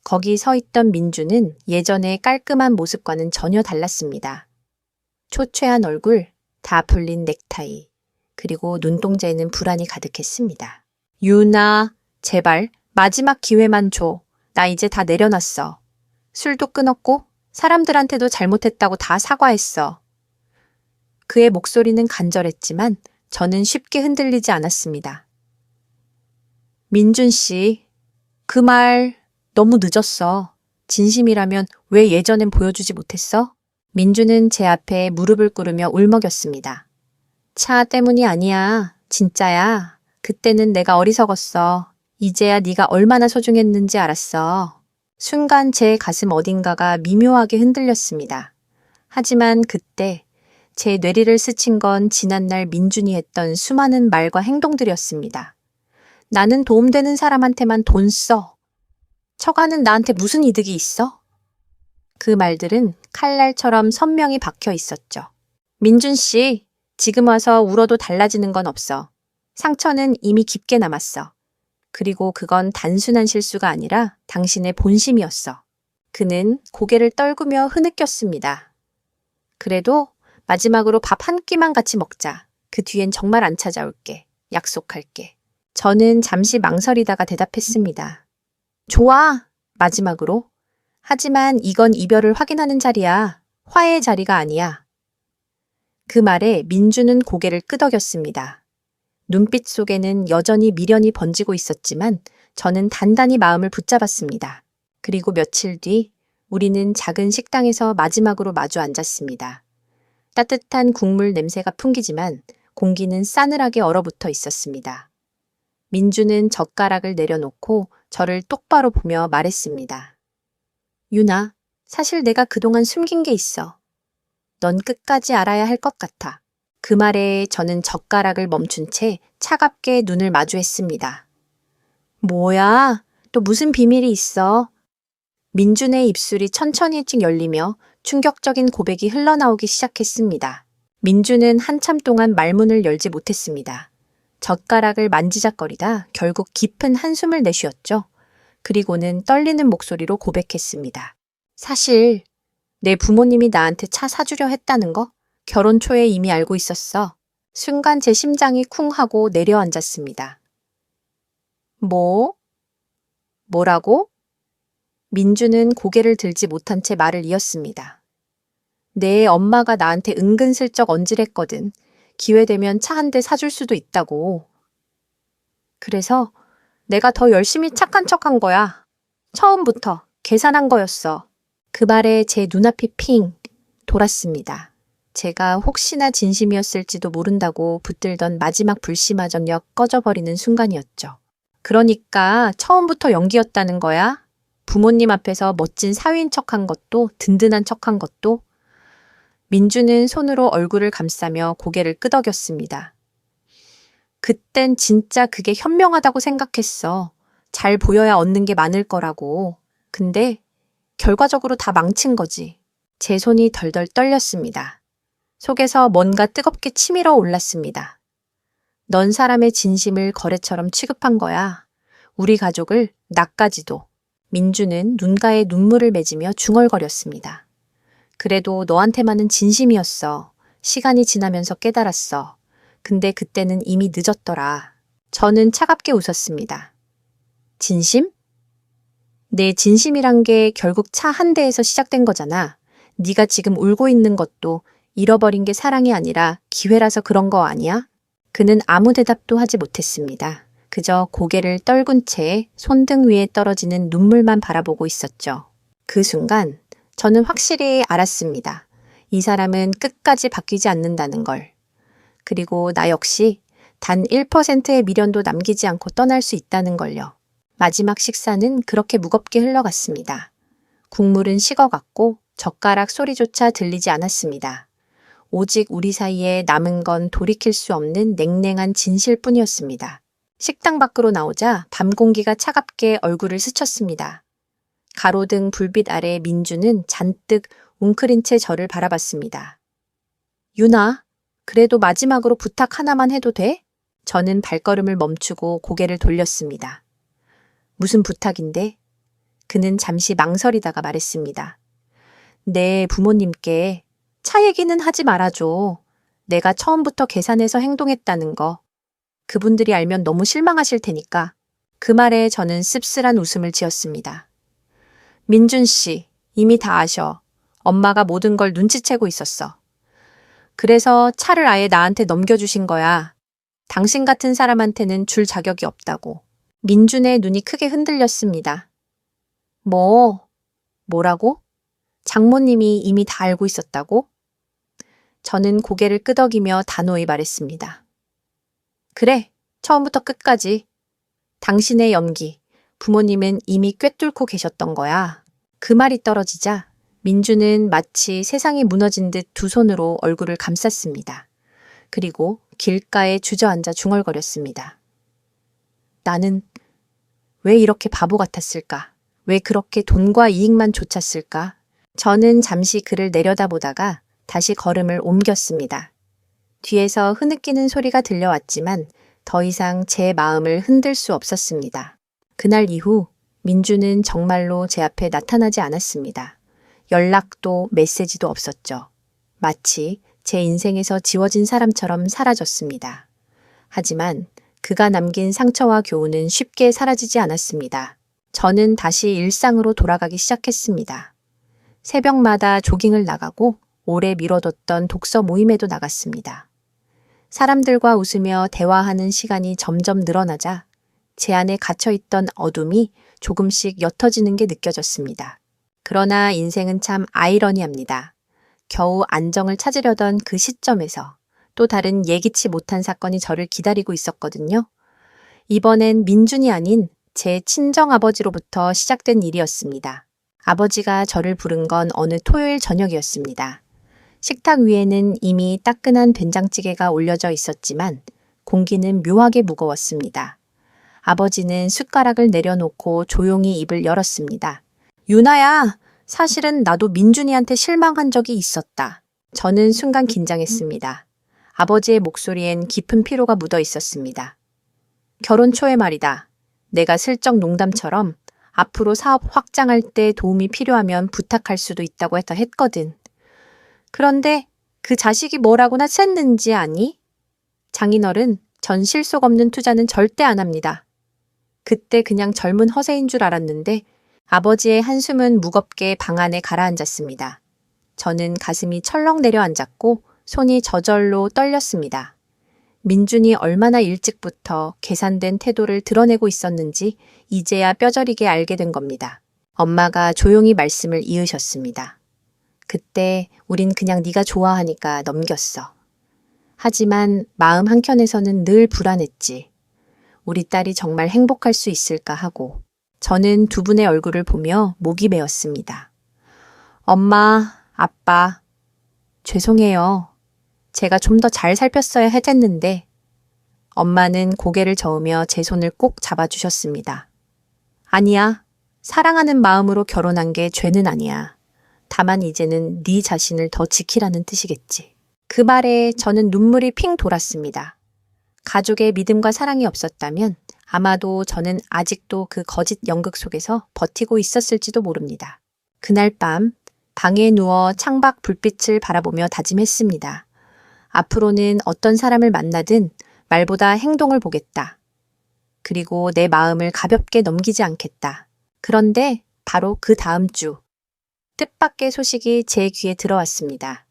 거기 서 있던 민주는 예전의 깔끔한 모습과는 전혀 달랐습니다. 초췌한 얼굴, 다 풀린 넥타이, 그리고 눈동자에는 불안이 가득했습니다. 유나, 제발 마지막 기회만 줘. 나 이제 다 내려놨어. 술도 끊었고 사람들한테도 잘못했다고 다 사과했어. 그의 목소리는 간절했지만 저는 쉽게 흔들리지 않았습니다. 민준 씨, 그 말 너무 늦었어. 진심이라면 왜 예전엔 보여주지 못했어? 민주는 제 앞에 무릎을 꿇으며 울먹였습니다. 차 때문이 아니야. 진짜야. 그때는 내가 어리석었어. 이제야 네가 얼마나 소중했는지 알았어. 순간 제 가슴 어딘가가 미묘하게 흔들렸습니다. 하지만 그때 제 뇌리를 스친 건 지난날 민준이 했던 수많은 말과 행동들이었습니다. 나는 도움되는 사람한테만 돈 써. 처가는 나한테 무슨 이득이 있어? 그 말들은 칼날처럼 선명히 박혀 있었죠. 민준 씨, 지금 와서 울어도 달라지는 건 없어. 상처는 이미 깊게 남았어. 그리고 그건 단순한 실수가 아니라 당신의 본심이었어. 그는 고개를 떨구며 흐느꼈습니다. 그래도 마지막으로 밥 한 끼만 같이 먹자. 그 뒤엔 정말 안 찾아올게. 약속할게. 저는 잠시 망설이다가 대답했습니다. 좋아. 마지막으로. 하지만 이건 이별을 확인하는 자리야. 화해의 자리가 아니야. 그 말에 민주는 고개를 끄덕였습니다. 눈빛 속에는 여전히 미련이 번지고 있었지만 저는 단단히 마음을 붙잡았습니다. 그리고 며칠 뒤 우리는 작은 식당에서 마지막으로 마주 앉았습니다. 따뜻한 국물 냄새가 풍기지만 공기는 싸늘하게 얼어붙어 있었습니다. 민주는 젓가락을 내려놓고 저를 똑바로 보며 말했습니다. 유나, 사실 내가 그동안 숨긴 게 있어. 넌 끝까지 알아야 할 것 같아. 그 말에 저는 젓가락을 멈춘 채 차갑게 눈을 마주했습니다. 뭐야? 또 무슨 비밀이 있어? 민준의 입술이 천천히 열리며 충격적인 고백이 흘러나오기 시작했습니다. 민준은 한참 동안 말문을 열지 못했습니다. 젓가락을 만지작거리다 결국 깊은 한숨을 내쉬었죠. 그리고는 떨리는 목소리로 고백했습니다. 사실 내 부모님이 나한테 차 사주려 했다는 거 결혼 초에 이미 알고 있었어. 순간 제 심장이 쿵 하고 내려앉았습니다. 뭐라고? 민주는 고개를 들지 못한 채 말을 이었습니다. 내 엄마가 나한테 은근슬쩍 언질했거든. 기회되면 차 한 대 사줄 수도 있다고. 그래서 내가 더 열심히 착한 척한 거야. 처음부터 계산한 거였어. 그 말에 제 눈앞이 핑 돌았습니다. 제가 혹시나 진심이었을지도 모른다고 붙들던 마지막 불씨마저녁 꺼져버리는 순간이었죠. 그러니까 처음부터 연기였다는 거야? 부모님 앞에서 멋진 사위인 척한 것도 든든한 척한 것도? 민주는 손으로 얼굴을 감싸며 고개를 끄덕였습니다. 그땐 진짜 그게 현명하다고 생각했어. 잘 보여야 얻는 게 많을 거라고. 근데 결과적으로 다 망친 거지. 제 손이 덜덜 떨렸습니다. 속에서 뭔가 뜨겁게 치밀어 올랐습니다. 넌 사람의 진심을 거래처럼 취급한 거야. 우리 가족을, 나까지도. 민주는 눈가에 눈물을 맺으며 중얼거렸습니다. 그래도 너한테만은 진심이었어. 시간이 지나면서 깨달았어. 근데 그때는 이미 늦었더라. 저는 차갑게 웃었습니다. 진심? 내 진심이란 게 결국 차 한 대에서 시작된 거잖아. 네가 지금 울고 있는 것도 잃어버린 게 사랑이 아니라 기회라서 그런 거 아니야? 그는 아무 대답도 하지 못했습니다. 그저 고개를 떨군 채 손등 위에 떨어지는 눈물만 바라보고 있었죠. 그 순간 저는 확실히 알았습니다. 이 사람은 끝까지 바뀌지 않는다는 걸. 그리고 나 역시 단 1%의 미련도 남기지 않고 떠날 수 있다는 걸요. 마지막 식사는 그렇게 무겁게 흘러갔습니다. 국물은 식어갔고 젓가락 소리조차 들리지 않았습니다. 오직 우리 사이에 남은 건 돌이킬 수 없는 냉랭한 진실뿐이었습니다. 식당 밖으로 나오자 밤 공기가 차갑게 얼굴을 스쳤습니다. 가로등 불빛 아래 민주는 잔뜩 웅크린 채 저를 바라봤습니다. 유나, 그래도 마지막으로 부탁 하나만 해도 돼? 저는 발걸음을 멈추고 고개를 돌렸습니다. 무슨 부탁인데? 그는 잠시 망설이다가 말했습니다. 내 부모님께 차 얘기는 하지 말아줘. 내가 처음부터 계산해서 행동했다는 거. 그분들이 알면 너무 실망하실 테니까. 그 말에 저는 씁쓸한 웃음을 지었습니다. 민준 씨, 이미 다 아셔. 엄마가 모든 걸 눈치채고 있었어. 그래서 차를 아예 나한테 넘겨주신 거야. 당신 같은 사람한테는 줄 자격이 없다고. 민준의 눈이 크게 흔들렸습니다. 뭐라고? 장모님이 이미 다 알고 있었다고? 저는 고개를 끄덕이며 단호히 말했습니다. 그래, 처음부터 끝까지. 당신의 연기, 부모님은 이미 꿰뚫고 계셨던 거야. 그 말이 떨어지자 민주는 마치 세상이 무너진 듯 두 손으로 얼굴을 감쌌습니다. 그리고 길가에 주저앉아 중얼거렸습니다. 나는 왜 이렇게 바보 같았을까? 왜 그렇게 돈과 이익만 좇았을까? 저는 잠시 그를 내려다보다가 다시 걸음을 옮겼습니다. 뒤에서 흐느끼는 소리가 들려왔지만 더 이상 제 마음을 흔들 수 없었습니다. 그날 이후 민주는 정말로 제 앞에 나타나지 않았습니다. 연락도 메시지도 없었죠. 마치 제 인생에서 지워진 사람처럼 사라졌습니다. 하지만 그가 남긴 상처와 교훈은 쉽게 사라지지 않았습니다. 저는 다시 일상으로 돌아가기 시작했습니다. 새벽마다 조깅을 나가고 오래 미뤄뒀던 독서 모임에도 나갔습니다. 사람들과 웃으며 대화하는 시간이 점점 늘어나자 제 안에 갇혀있던 어둠이 조금씩 옅어지는 게 느껴졌습니다. 그러나 인생은 참 아이러니합니다. 겨우 안정을 찾으려던 그 시점에서 또 다른 예기치 못한 사건이 저를 기다리고 있었거든요. 이번엔 민준이 아닌 제 친정아버지로부터 시작된 일이었습니다. 아버지가 저를 부른 건 어느 토요일 저녁이었습니다. 식탁 위에는 이미 따끈한 된장찌개가 올려져 있었지만 공기는 묘하게 무거웠습니다. 아버지는 숟가락을 내려놓고 조용히 입을 열었습니다. 유나야, 사실은 나도 민준이한테 실망한 적이 있었다. 저는 순간 긴장했습니다. 아버지의 목소리엔 깊은 피로가 묻어 있었습니다. 결혼 초에 말이다. 내가 슬쩍 농담처럼 앞으로 사업 확장할 때 도움이 필요하면 부탁할 수도 있다고 했거든. 그런데 그 자식이 뭐라고나 쐈는지 아니? 장인어른, 전 실속 없는 투자는 절대 안 합니다. 그때 그냥 젊은 허세인 줄 알았는데 아버지의 한숨은 무겁게 방 안에 가라앉았습니다. 저는 가슴이 철렁 내려앉았고 손이 저절로 떨렸습니다. 민준이 얼마나 일찍부터 계산된 태도를 드러내고 있었는지 이제야 뼈저리게 알게 된 겁니다. 엄마가 조용히 말씀을 이으셨습니다. 그때 우린 그냥 네가 좋아하니까 넘겼어. 하지만 마음 한켠에서는 늘 불안했지. 우리 딸이 정말 행복할 수 있을까 하고. 저는 두 분의 얼굴을 보며 목이 메었습니다. 엄마, 아빠, 죄송해요. 제가 좀 더 잘 살폈어야 했는데. 엄마는 고개를 저으며 제 손을 꼭 잡아주셨습니다. 아니야. 사랑하는 마음으로 결혼한 게 죄는 아니야. 다만 이제는 네 자신을 더 지키라는 뜻이겠지. 그 말에 저는 눈물이 핑 돌았습니다. 가족의 믿음과 사랑이 없었다면 아마도 저는 아직도 그 거짓 연극 속에서 버티고 있었을지도 모릅니다. 그날 밤 방에 누워 창밖 불빛을 바라보며 다짐했습니다. 앞으로는 어떤 사람을 만나든 말보다 행동을 보겠다. 그리고 내 마음을 가볍게 넘기지 않겠다. 그런데 바로 그 다음 주 뜻밖의 소식이 제 귀에 들어왔습니다.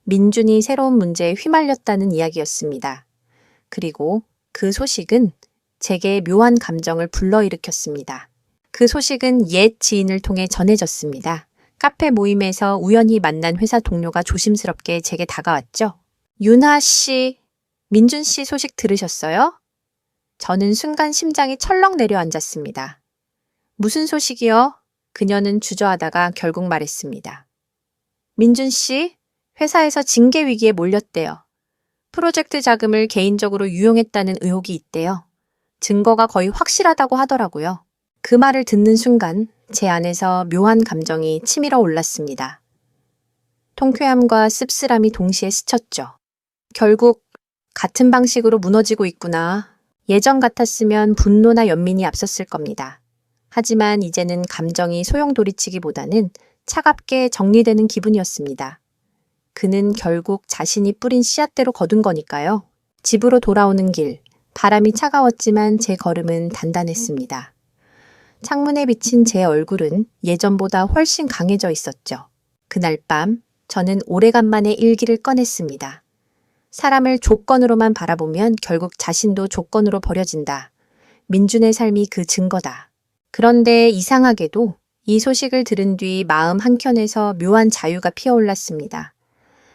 민준이 새로운 문제에 휘말렸다는 이야기였습니다. 그리고 그 소식은 제게 묘한 감정을 불러일으켰습니다. 그 소식은 옛 지인을 통해 전해졌습니다. 카페 모임에서 우연히 만난 회사 동료가 조심스럽게 제게 다가왔죠. 윤하 씨, 민준 씨 소식 들으셨어요? 저는 순간 심장이 철렁 내려앉았습니다. 무슨 소식이요? 그녀는 주저하다가 결국 말했습니다. 민준 씨, 회사에서 징계 위기에 몰렸대요. 프로젝트 자금을 개인적으로 유용했다는 의혹이 있대요. 증거가 거의 확실하다고 하더라고요. 그 말을 듣는 순간 제 안에서 묘한 감정이 치밀어 올랐습니다. 통쾌함과 씁쓸함이 동시에 스쳤죠. 결국 같은 방식으로 무너지고 있구나. 예전 같았으면 분노나 연민이 앞섰을 겁니다. 하지만 이제는 감정이 소용돌이치기보다는 차갑게 정리되는 기분이었습니다. 그는 결국 자신이 뿌린 씨앗대로 거둔 거니까요. 집으로 돌아오는 길, 바람이 차가웠지만 제 걸음은 단단했습니다. 창문에 비친 제 얼굴은 예전보다 훨씬 강해져 있었죠. 그날 밤 저는 오래간만에 일기를 꺼냈습니다. 사람을 조건으로만 바라보면 결국 자신도 조건으로 버려진다. 민준의 삶이 그 증거다. 그런데 이상하게도 이 소식을 들은 뒤 마음 한켠에서 묘한 자유가 피어올랐습니다.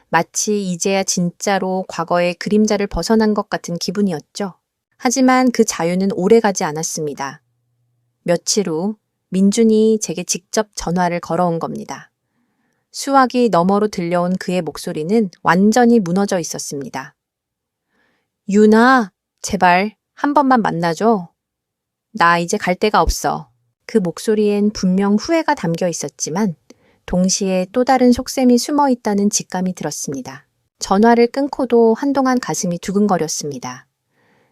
마치 이제야 진짜로 과거의 그림자를 벗어난 것 같은 기분이었죠. 하지만 그 자유는 오래가지 않았습니다. 며칠 후 민준이 제게 직접 전화를 걸어온 겁니다. 수화기 너머로 들려온 그의 목소리는 완전히 무너져 있었습니다. 윤아, 제발 한 번만 만나줘. 나 이제 갈 데가 없어. 그 목소리엔 분명 후회가 담겨 있었지만 동시에 또 다른 속셈이 숨어 있다는 직감이 들었습니다. 전화를 끊고도 한동안 가슴이 두근거렸습니다.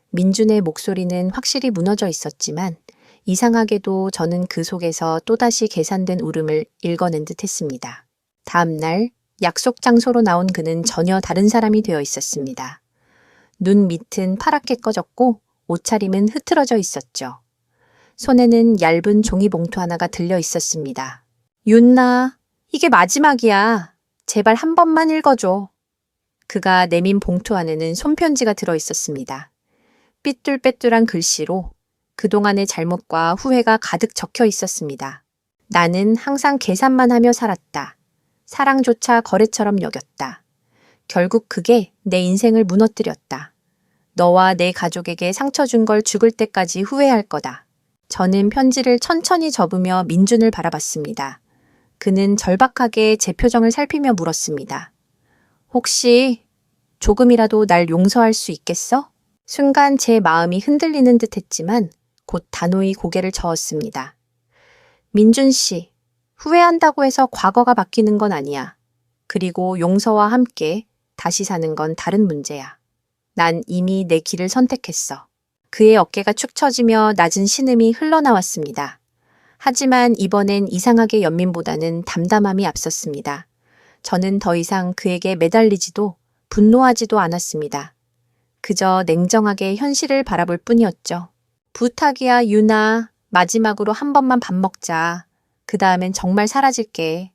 민준의 목소리는 확실히 무너져 있었지만 이상하게도 저는 그 속에서 또다시 계산된 울음을 읽어낸 듯 했습니다. 다음 날 약속 장소로 나온 그는 전혀 다른 사람이 되어 있었습니다. 눈 밑은 파랗게 꺼졌고 옷차림은 흐트러져 있었죠. 손에는 얇은 종이 봉투 하나가 들려 있었습니다. 윤나, 이게 마지막이야. 제발 한 번만 읽어줘. 그가 내민 봉투 안에는 손편지가 들어 있었습니다. 삐뚤빼뚤한 글씨로 그동안의 잘못과 후회가 가득 적혀 있었습니다. 나는 항상 계산만 하며 살았다. 사랑조차 거래처럼 여겼다. 결국 그게 내 인생을 무너뜨렸다. 너와 내 가족에게 상처 준 걸 죽을 때까지 후회할 거다. 저는 편지를 천천히 접으며 민준을 바라봤습니다. 그는 절박하게 제 표정을 살피며 물었습니다. 혹시 조금이라도 날 용서할 수 있겠어? 순간 제 마음이 흔들리는 듯 했지만 곧 단호히 고개를 저었습니다. 민준 씨, 후회한다고 해서 과거가 바뀌는 건 아니야. 그리고 용서와 함께 다시 사는 건 다른 문제야. 난 이미 내 길을 선택했어. 그의 어깨가 축 처지며 낮은 신음이 흘러나왔습니다. 하지만 이번엔 이상하게 연민보다는 담담함이 앞섰습니다. 저는 더 이상 그에게 매달리지도 분노하지도 않았습니다. 그저 냉정하게 현실을 바라볼 뿐이었죠. 부탁이야, 윤아. 마지막으로 한 번만 밥 먹자. 그 다음엔 정말 사라질게.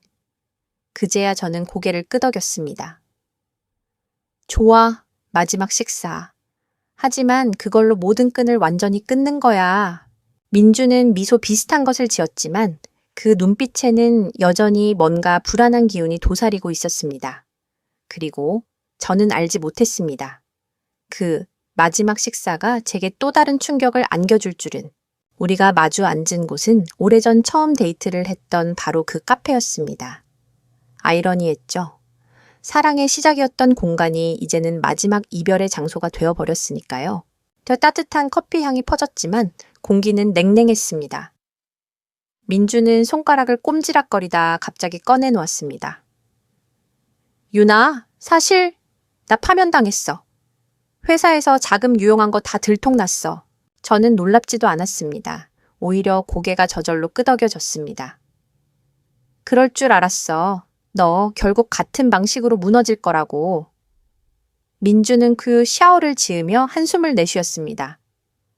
그제야 저는 고개를 끄덕였습니다. 좋아, 마지막 식사. 하지만 그걸로 모든 끈을 완전히 끊는 거야. 민주는 미소 비슷한 것을 지었지만 그 눈빛에는 여전히 뭔가 불안한 기운이 도사리고 있었습니다. 그리고 저는 알지 못했습니다. 그 마지막 식사가 제게 또 다른 충격을 안겨줄 줄은. 우리가 마주 앉은 곳은 오래전 처음 데이트를 했던 바로 그 카페였습니다. 아이러니했죠. 사랑의 시작이었던 공간이 이제는 마지막 이별의 장소가 되어버렸으니까요. 더 따뜻한 커피 향이 퍼졌지만 공기는 냉랭했습니다. 민주는 손가락을 꼼지락거리다 갑자기 꺼내놓았습니다. 윤아, 사실 나 파면당했어. 회사에서 자금 유용한 거 다 들통났어. 저는 놀랍지도 않았습니다. 오히려 고개가 저절로 끄덕여졌습니다. 그럴 줄 알았어. 너 결국 같은 방식으로 무너질 거라고. 민주는 그 샤워를 지으며 한숨을 내쉬었습니다.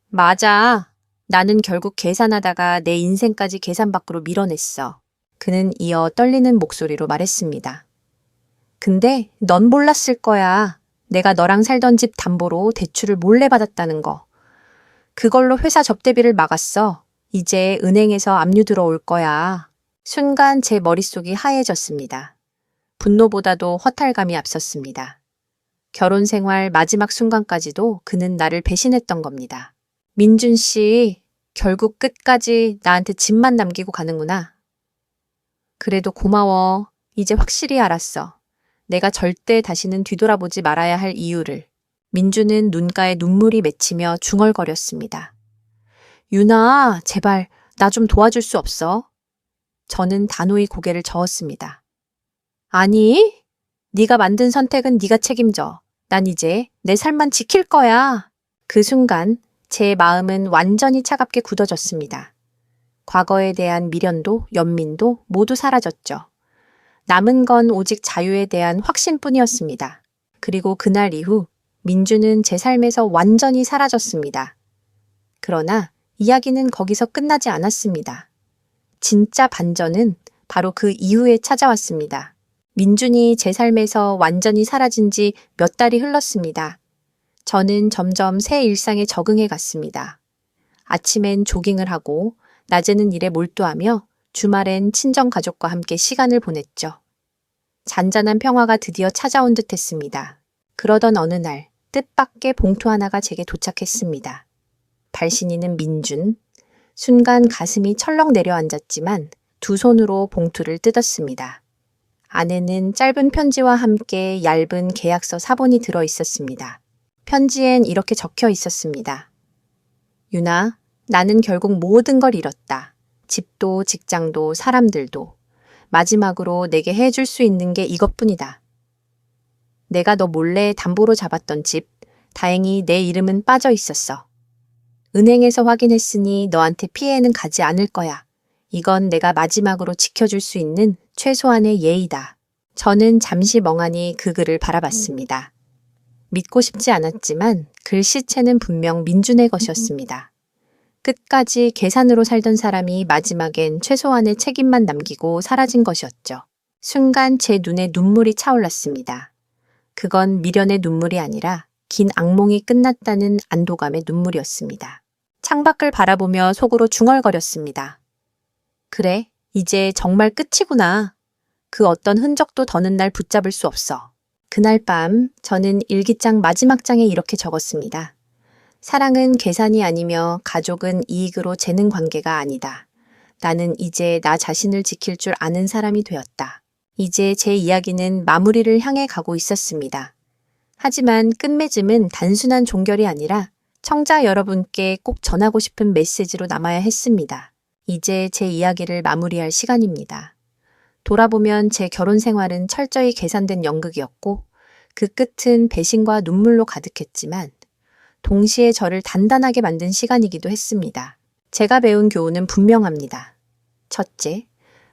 맞아. 나는 결국 계산하다가 내 인생까지 계산 밖으로 밀어냈어. 그는 이어 떨리는 목소리로 말했습니다. 근데 넌 몰랐을 거야. 내가 너랑 살던 집 담보로 대출을 몰래 받았다는 거. 그걸로 회사 접대비를 막았어. 이제 은행에서 압류 들어올 거야. 순간 제 머릿속이 하얘졌습니다. 분노보다도 허탈감이 앞섰습니다. 결혼 생활 마지막 순간까지도 그는 나를 배신했던 겁니다. 민준 씨, 결국 끝까지 나한테 집만 남기고 가는구나. 그래도 고마워. 이제 확실히 알았어. 내가 절대 다시는 뒤돌아보지 말아야 할 이유를. 민주는 눈가에 눈물이 맺히며 중얼거렸습니다. 윤아, 제발 나 좀 도와줄 수 없어? 저는 단호히 고개를 저었습니다. 아니, 네가 만든 선택은 네가 책임져. 난 이제 내 삶만 지킬 거야. 그 순간 제 마음은 완전히 차갑게 굳어졌습니다. 과거에 대한 미련도 연민도 모두 사라졌죠. 남은 건 오직 자유에 대한 확신뿐이었습니다. 그리고 그날 이후 민주는 제 삶에서 완전히 사라졌습니다. 그러나 이야기는 거기서 끝나지 않았습니다. 진짜 반전은 바로 그 이후에 찾아왔습니다. 민준이 제 삶에서 완전히 사라진 지 몇 달이 흘렀습니다. 저는 점점 새 일상에 적응해 갔습니다. 아침엔 조깅을 하고 낮에는 일에 몰두하며 주말엔 친정 가족과 함께 시간을 보냈죠. 잔잔한 평화가 드디어 찾아온 듯 했습니다. 그러던 어느 날 뜻밖의 봉투 하나가 제게 도착했습니다. 발신인은 민준. 순간 가슴이 철렁 내려앉았지만 두 손으로 봉투를 뜯었습니다. 안에는 짧은 편지와 함께 얇은 계약서 사본이 들어 있었습니다. 편지엔 이렇게 적혀 있었습니다. 윤아, 나는 결국 모든 걸 잃었다. 집도 직장도 사람들도. 마지막으로 내게 해줄 수 있는 게 이것뿐이다. 내가 너 몰래 담보로 잡았던 집, 다행히 내 이름은 빠져 있었어. 은행에서 확인했으니 너한테 피해는 가지 않을 거야. 이건 내가 마지막으로 지켜줄 수 있는 최소한의 예의다. 저는 잠시 멍하니 그 글을 바라봤습니다. 믿고 싶지 않았지만 글씨체는 분명 민준의 것이었습니다. 끝까지 계산으로 살던 사람이 마지막엔 최소한의 책임만 남기고 사라진 것이었죠. 순간 제 눈에 눈물이 차올랐습니다. 그건 미련의 눈물이 아니라 긴 악몽이 끝났다는 안도감의 눈물이었습니다. 창밖을 바라보며 속으로 중얼거렸습니다. 그래, 이제 정말 끝이구나. 그 어떤 흔적도 더는 날 붙잡을 수 없어. 그날 밤 저는 일기장 마지막 장에 이렇게 적었습니다. 사랑은 계산이 아니며 가족은 이익으로 재는 관계가 아니다. 나는 이제 나 자신을 지킬 줄 아는 사람이 되었다. 이제 제 이야기는 마무리를 향해 가고 있었습니다. 하지만 끝맺음은 단순한 종결이 아니라 청자 여러분께 꼭 전하고 싶은 메시지로 남아야 했습니다. 이제 제 이야기를 마무리할 시간입니다. 돌아보면 제 결혼 생활은 철저히 계산된 연극이었고 그 끝은 배신과 눈물로 가득했지만 동시에 저를 단단하게 만든 시간이기도 했습니다. 제가 배운 교훈은 분명합니다. 첫째,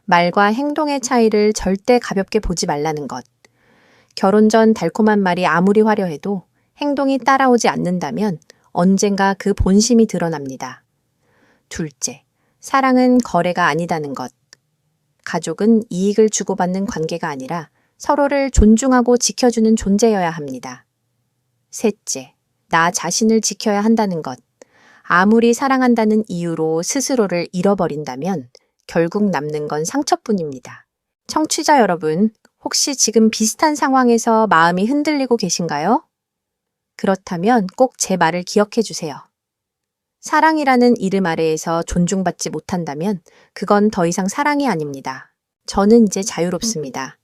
말과 행동의 차이를 절대 가볍게 보지 말라는 것. 결혼 전 달콤한 말이 아무리 화려해도 행동이 따라오지 않는다면 언젠가 그 본심이 드러납니다. 둘째, 사랑은 거래가 아니다는 것. 가족은 이익을 주고받는 관계가 아니라 서로를 존중하고 지켜주는 존재여야 합니다. 셋째, 나 자신을 지켜야 한다는 것. 아무리 사랑한다는 이유로 스스로를 잃어버린다면 결국 남는 건 상처뿐입니다. 청취자 여러분, 혹시 지금 비슷한 상황에서 마음이 흔들리고 계신가요? 그렇다면 꼭 제 말을 기억해 주세요. 사랑이라는 이름 아래에서 존중받지 못한다면 그건 더 이상 사랑이 아닙니다. 저는 이제 자유롭습니다.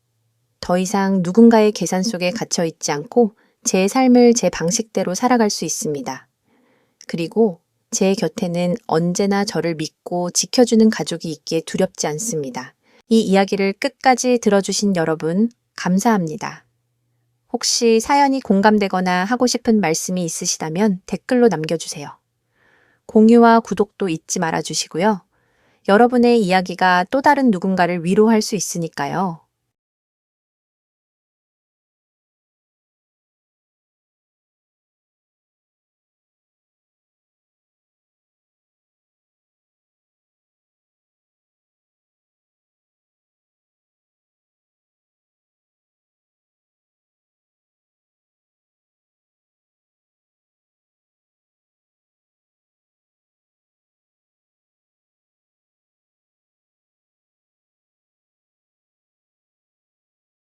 더 이상 누군가의 계산 속에 갇혀 있지 않고 제 삶을 제 방식대로 살아갈 수 있습니다. 그리고 제 곁에는 언제나 저를 믿고 지켜주는 가족이 있기에 두렵지 않습니다. 이 이야기를 끝까지 들어주신 여러분, 감사합니다. 혹시 사연이 공감되거나 하고 싶은 말씀이 있으시다면 댓글로 남겨주세요. 공유와 구독도 잊지 말아주시고요. 여러분의 이야기가 또 다른 누군가를 위로할 수 있으니까요.